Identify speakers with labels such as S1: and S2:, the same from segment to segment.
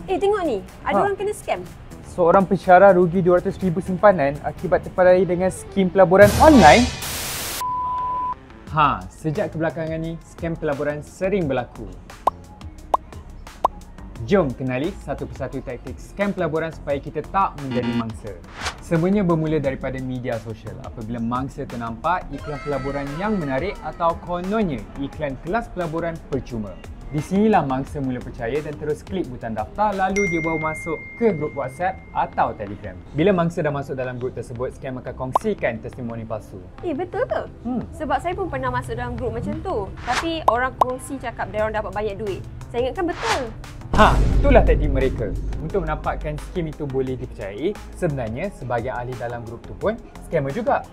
S1: Tengok ni. Ada orang kena scam.
S2: Seorang pensyarah rugi 200,000 simpanan akibat terpedaya dengan skim pelaburan online. Sejak kebelakangan ni, scam pelaburan sering berlaku. Jom kenali satu persatu taktik scam pelaburan supaya kita tak menjadi mangsa. Semuanya bermula daripada media sosial. Apabila mangsa ternampak iklan pelaburan yang menarik atau kononnya iklan kelas pelaburan percuma. Di sinilah mangsa mula percaya dan terus klik butang daftar lalu dia bawa masuk ke grup WhatsApp atau Telegram. Bila mangsa dah masuk dalam grup tersebut, scam akan kongsikan testimoni palsu.
S1: Betul ke? Sebab saya pun pernah masuk dalam grup macam tu. Tapi orang kongsi cakap dia orang dapat banyak duit. Saya ingatkan betul.
S2: Itulah taktik mereka. Untuk menampakkan skim itu boleh dipercayai, sebenarnya sebahagian ahli dalam grup tu pun scammer juga.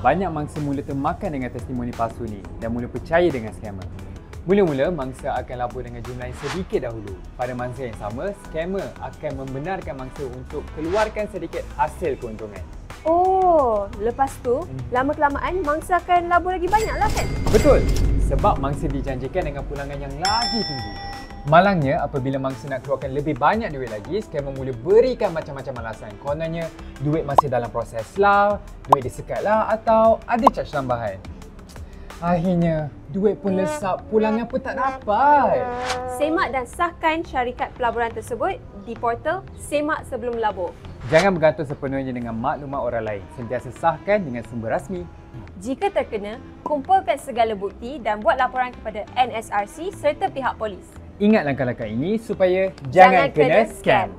S2: Banyak mangsa mula termakan dengan testimoni palsu ni dan mula percaya dengan scammer. Mula-mula, mangsa akan labur dengan jumlah yang sedikit dahulu. Pada masa yang sama, scammer akan membenarkan mangsa untuk keluarkan sedikit hasil keuntungan.
S1: Lepas tu, lama-kelamaan mangsa akan labur lagi banyak lah kan?
S2: Betul, sebab mangsa dijanjikan dengan pulangan yang lagi tinggi. Malangnya, apabila mangsa nak keluarkan lebih banyak duit lagi, scammer mula berikan macam-macam alasan. Kononnya, duit masih dalam proses lah, duit disekat lah atau ada charge tambahan. Akhirnya, duit pun lesap, pulangan pun tak dapat.
S1: Semak dan sahkan syarikat pelaburan tersebut di portal Semak Sebelum Labur.
S2: Jangan bergantung sepenuhnya dengan maklumat orang lain. Sentiasa sahkan dengan sumber rasmi.
S1: Jika terkena, kumpulkan segala bukti dan buat laporan kepada NSRC serta pihak polis.
S2: Ingat langkah-langkah ini supaya jangan kena scam.